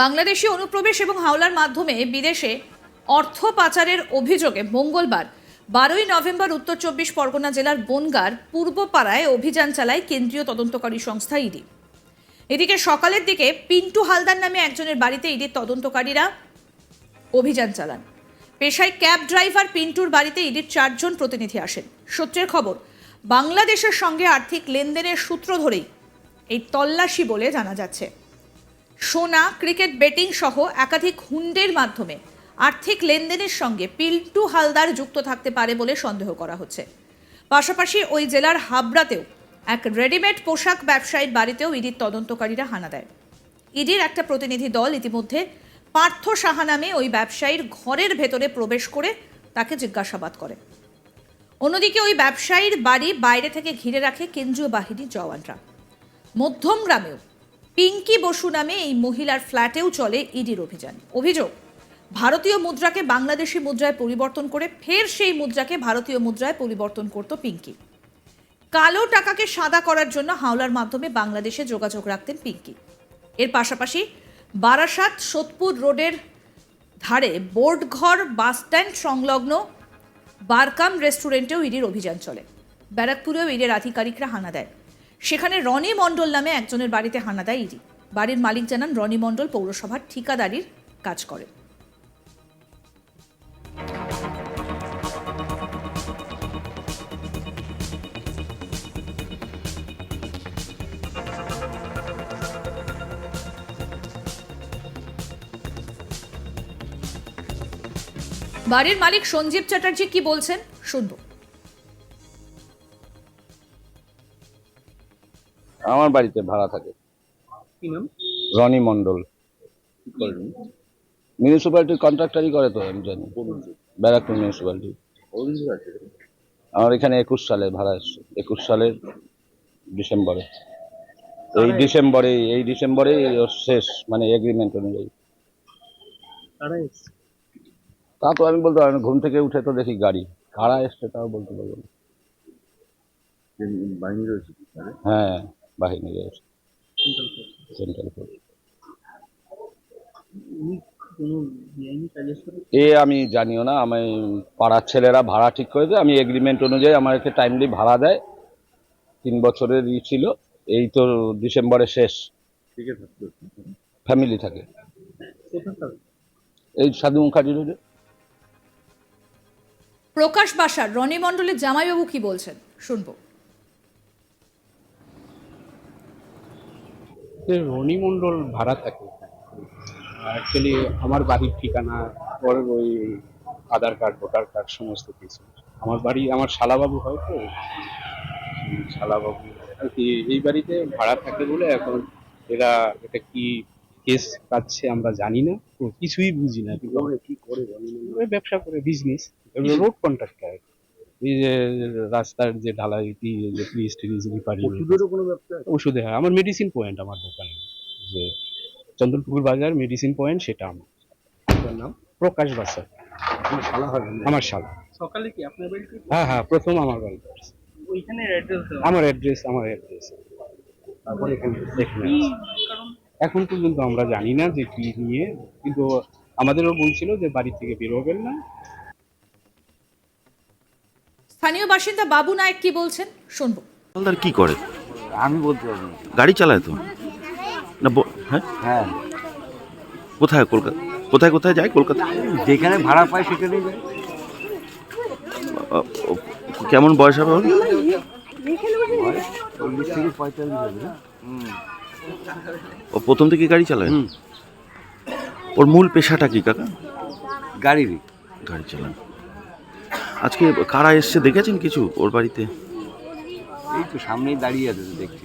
বাংলাদেশি অনুপ্রবেশ এবং হাওলার মাধ্যমে বিদেশে অর্থ পাচারের অভিযোগে মঙ্গলবার 12ই নভেম্বর উত্তর চব্বিশ পরগনা জেলার বনগাঁর পূর্বপাড়ায় অভিযান চালায় কেন্দ্রীয় তদন্তকারী সংস্থা ইডি। এদিকে সকালের দিকে পিন্টু হালদার নামে একজনের বাড়িতে ইডির তদন্তকারীরা অভিযান চালান। পেশায় ক্যাব ড্রাইভার পিন্টুর বাড়িতে ইডির 4 জন প্রতিনিধি আসেন। সূত্রের খবর, বাংলাদেশের সঙ্গে আর্থিক লেনদেনের সূত্র ধরেই এই তল্লাশি বলে জানা যাচ্ছে। সোনা, ক্রিকেট বেটিং সহ একাধিক হুন্ডের মাধ্যমে আর্থিক লেনদেনের সঙ্গে পিন্টু হালদার যুক্ত থাকতে পারে বলে সন্দেহ করা হচ্ছে। পাশাপাশি ওই জেলার হাবড়াতেও এক রেডিমেড পোশাক ব্যবসায়ীর বাড়িতেও ইডির তদন্তকারীরা হানা দেয়। ইডির একটা প্রতিনিধি দল ইতিমধ্যে পার্থ সাহা নামে ওই ব্যবসায়ীর ঘরের ভেতরে প্রবেশ করে তাকে জিজ্ঞাসাবাদ করে। অন্যদিকে ওই ব্যবসায়ীর বাড়ি বাইরে থেকে ঘিরে রাখে কেন্দ্রীয় বাহিনীর জওয়ানরা। মধ্যমগ্রামেও পিঙ্কি বসু নামে এই মহিলার ফ্ল্যাটেও চলে ইডির অভিযান। অভিযোগ, ভারতীয় মুদ্রাকে বাংলাদেশি মুদ্রায় পরিবর্তন করে ফের সেই মুদ্রাকে ভারতীয় মুদ্রায় পরিবর্তন করত পিঙ্কি। কালো টাকাকে সাদা করার জন্য হাওলার মাধ্যমে বাংলাদেশে যোগাযোগ রাখতেন পিঙ্কি। এর পাশাপাশি বারাসাত সোদপুর রোডের ধারে বোর্ডঘর বাসস্ট্যান্ড সংলগ্ন বারকাম রেস্টুরেন্টেও ইডির অভিযান চলে। ব্যারাকপুরেও ইডির আধিকারিকরা হানা দেয়। সেখানে রনি মণ্ডল নামে একজনের বাড়িতে হানা দেয় ইডি। বাড়ির মালিক জানান, রনি মণ্ডল পৌরসভার ঠিকাদারির কাজ করেন। বাড়ির মালিক সঞ্জীব চ্যাটার্জি কি বলছেন শুনবো। আমার বাড়িতে ভাড়া থাকে। কি নাম? রনি মণ্ডল। মিউনিসিপ্যালিটির কন্ট্রাক্টারই করে তো, আমি জানি। ব্যারাকপুর মিউনিসিপ্যালিটি। আমার এখানে 21 সালে ভাড়া এসছে, 21 সালের ডিসেম্বরে। এই ডিসেম্বরে শেষ, মানে এগ্রিমেন্ট অনুযায়ী। তা তো আমি বলতে পারি না, ঘুম থেকে উঠে তো দেখি গাড়ি কারা এসছে, তাও বলতে পারবো না। বাহিনী রয়েছে? হ্যাঁ, বাহিনী রয়েছে, সেন্ট্রাল ফোর্স। আমি জানিও না, আমি পাড়ার ছেলেরা ভাড়া ঠিক করে দেয়। আমি এগ্রিমেন্ট অনুযায়ী আমাকে টাইমলি ভাড়া দেয়। 3 বছরের ছিল, এই তো ডিসেম্বরে শেষ। ফ্যামিলি থাকে এই সাধু মুখার্জি রোডে। প্রকাশ বাসার রনি মণ্ডলের জামাইবাবু কি বলছেন শুনবো। রনি মণ্ডল ভাড়া থাকে। অ্যাকচুয়ালি আমার বাড়ির ঠিকানা ওর ওই আধার কার্ড, ভোটার কার্ড সমস্ত কিছু। আমার বাড়ি আমার শালাবাবু হয় তো, শালাবাবু আর কি এই বাড়িতে ভাড়া থাকে বলে এখন এরা এটা কি কেস পাচ্ছে আমরা জানি না, তো কিছুই বুঝি না। কি করে ব্যবসা করে, বিজনেস, রোড কন্ট্রাক্টর। এই যে রাস্তার যে ঢালাই, যে প্লিজ রিপারি, ওষুধে হয়। আমার মেডিসিন পয়েন্ট, আমার দোকানে যে চন্দনপুকুর বাজার মেডিসিন পয়েন্ট, সেটা আমার। নাম প্রকাশ বাসা। আমার শালা। সকালে কি আপনার বাড়িতে? হ্যাঁ, প্রথম আমার বাড়িতে ওইখানে অ্যাড্রেস? আমার অ্যাড্রেস। তারপর এখানে এখন পর্যন্ত আমরা জানি না যে কি নিয়ে, কিন্তু আমাদেরও বলছিল যে বাড়ি থেকে বেরোবেন না। স্থানীয় বাসিন্দা বাবু নায়ক কি বলছেন শুনবো। হালদার কি করে আমি বলতে পারবো না। গাড়ি চালায় তো না? হ্যাঁ, হ্যাঁ, কোথায়? কলকাতা? কোথায় যায়? কলকাতা যেখানে ভাড়া পাই সেখানেই যায়। কেমন বয়স হবে ওর? 40 থেকে 45 হবে। ও প্রথম থেকে গাড়ি চালায়? ওর মূল পেশাটা কি কাকা? গাড়ি চালান। আজকে কারা এসছে দেখেছেন কিছু ওর বাড়িতে? এই তো সামনেই দাঁড়িয়ে আছে, দেখছি।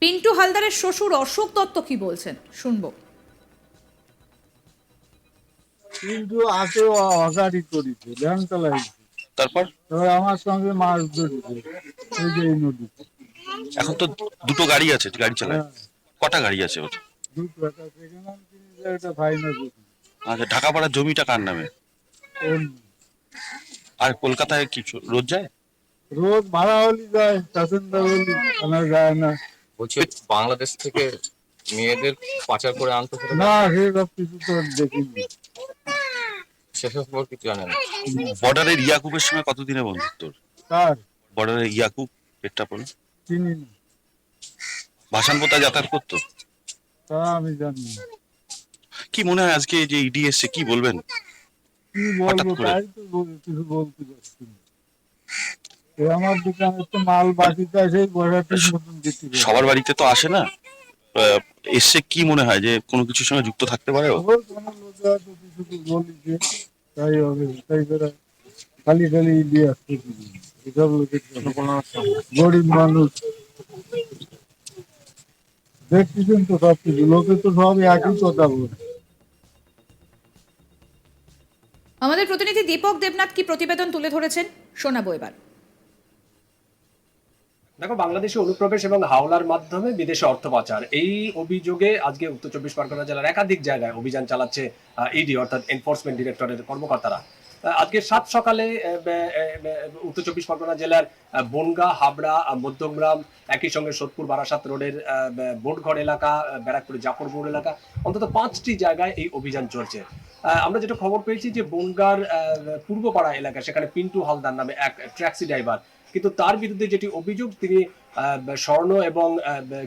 পিন্টু হালদারের শ্বশুর অশোক দত্ত কি বলছেন শুনবো। কিন্তু আগে অগাড়ি করেছে, ল্যাং চালাইছে, তারপর আমার সঙ্গে মাছ ধরেছে এই যে এই নদীতে। এখন তো দুটো গাড়ি আছে, গাড়ি চালায়। কটা গাড়ি আছে ওর? দুটো, একটা সেকেন্ড হ্যান্ড কিনেছে, একটা ফাইনাল কিনেছে। আচ্ছা, ঢাকাপাড়ার জমিটা কার নামে? আর কলকাতায় কি রোজ যায়? রোজ ভাড়া হলি যায়, প্যাসেঞ্জার হলি আনা যায় না। বলছি বাংলাদেশ থেকে মেয়েদের পাচার করে আনতে হবে না, সেসব কিছু তো দেখিনি। সেসব খবর কিছু জানে না। বর্ডারের ইয়াকুবের সঙ্গে কতদিনের বন্ধুত্ব? তার বর্ডারের ইয়াকুব পেট্টাপোল চিনি না, ভাসান পোতায় যাতায়াত করতো। তা আমি জানি না। কি মনে হয় আজকে যে ইডি এসছে, কি বলবেন? কি হঠাৎ বলবো, করে। তাই তো কিছু বলতে পারছি না। এ আমার দোকানে তো মাল বাকিতে আছে, বড়াটির মতন দিতে পারে। সবার বাড়িতে তো আসে না। এসছে, কি মনে হয় যে কোনো কিছুর সঙ্গে যুক্ত থাকতে পারে ও? ওর কোনো লোক হয়তো কিছু বলিছে, তাই হবে, তাই করে খালি খালি দিয়ে আসতে দিবি। এসব লোকের জন্য গরিব মানুষ দেখতেছেন তো সব কিছু, লোকে তো সব একই কথা বলে। আমাদের প্রতিনিধি দীপক দেবনাথ কি প্রতিবেদন তুলে ধরেছেন শোনাবো এবার। দেখো, বাংলাদেশে অনুপ্রবেশ এবং হাওলার মাধ্যমে বিদেশে অর্থ পাচার, এই অভিযোগে আজকে উত্তর চব্বিশ পরগনা জেলার একাধিক জায়গায় অভিযান চালাচ্ছে ইডি অর্থাৎ এনফোর্সমেন্ট ডিরেক্টরের কর্মকর্তারা। আজকে সাত সকালে উত্তর চব্বিশ পরগনা জেলার বনগাঁ, হাবড়া, মধ্যমগ্রাম, একই সঙ্গে সোদপুর বারাসাত রোডের বোটঘর এলাকা, ব্যারাকপুরের জাফরপুর এলাকা, অন্তত 5টি জায়গায় এই অভিযান চলছে। আমরা যেটা খবর পেয়েছি যে বনগাঁর পূর্বপাড়া এলাকা, সেখানে পিন্টু হালদার নামে এক ট্যাক্সি ড্রাইভার, কিন্তু তার বিরুদ্ধে যেটি অভিযোগ, তিনি স্বর্ণ এবং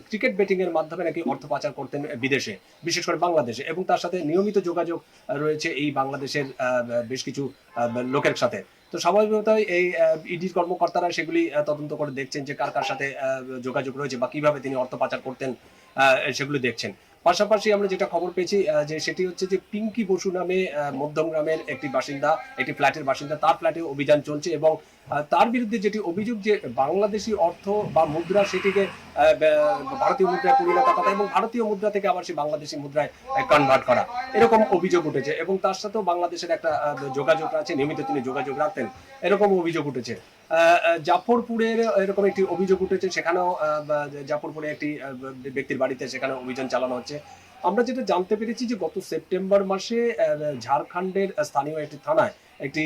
ক্রিকেট বেটিং এর মাধ্যমে নাকি অর্থ পাচার করতেন বিদেশে, বিশেষ করে বাংলাদেশে, এবং তার সাথে নিয়মিত যোগাযোগ রয়েছে এই বাংলাদেশের বেশ কিছু লোকের সাথে। তো স্বাভাবিকতই এই ইডির কর্মকর্তারা সেগুলি তদন্ত করে দেখছেন যে কার কার সাথে যোগাযোগ রয়েছে বা কিভাবে তিনি অর্থ পাচার করতেন, সেগুলি দেখছেন। পাশাপাশি আমরা যেটা খবর পেয়েছি যে সেটি হচ্ছে যে পিঙ্কি বসু নামে মধ্যমগ্রামের একটি বাসিন্দা, একটি ফ্ল্যাটের বাসিন্দা, তার ফ্ল্যাটে অভিযান চলছে এবং তার বিরুদ্ধে যেটি অভিযোগ যে বাংলাদেশি অর্থ বা মুদ্রা সেটিকে ভারতীয় মুদ্রায় পরিণত করা এবং ভারতীয় মুদ্রা থেকে আবার সেই বাংলাদেশি মুদ্রায় কনভার্ট করা, এরকম অভিযোগ উঠেছে। এবং তার সাথেও বাংলাদেশের একটা যোগাযোগ আছে, নিয়মিত তিনি যোগাযোগ রাখতেন, এরকম অভিযোগ উঠেছে। জাফরপুরের এরকম একটি অভিযোগ উঠেছে, সেখানেও জাফরপুরে একটি ব্যক্তির বাড়িতে সেখানে অভিযান চালানো হচ্ছে। আমরা যেটা জানতে পেরেছি যে গত সেপ্টেম্বর মাসে ঝাড়খণ্ডের স্থানীয় একটি থানায় একটি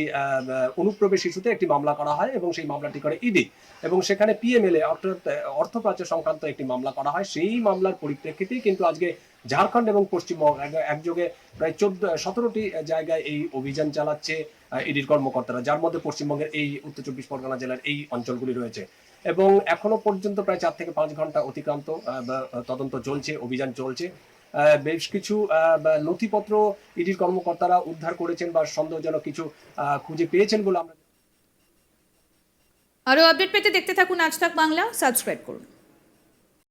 অনুপ্রবেশ ইস্যুতে একটি মামলা করা হয় এবং সেই মামলাটি করে ইডি, এবং সেখানে পিএমএলএ অর্থাৎ অর্থ পাচার সংক্রান্ত একটি মামলা করা হয়। সেই মামলার পরিপ্রেক্ষিতেই কিন্তু আজকে ঝাড়খণ্ড এবং পশ্চিমবঙ্গ একযোগে প্রায় 17টি জায়গায় এই অভিযান চালাচ্ছে ইডির কর্মকর্তারা, যার মধ্যে পশ্চিমবঙ্গের এই উত্তর চব্বিশ পরগনা জেলার এই অঞ্চলগুলি রয়েছে। এবং এখনো পর্যন্ত প্রায় 4 থেকে 5 ঘন্টা অতিক্রান্ত, তদন্ত চলছে, অভিযান চলছে। বেশ কিছু নথিপত্র ইডির কর্মকর্তারা উদ্ধার করেছেন বা সন্দেহজনক কিছু খুঁজে পেয়েছেন বলে আমরা। আরো আপডেট পেতে দেখতে থাকুন আজ তাক বাংলা, সাবস্ক্রাইব করুন।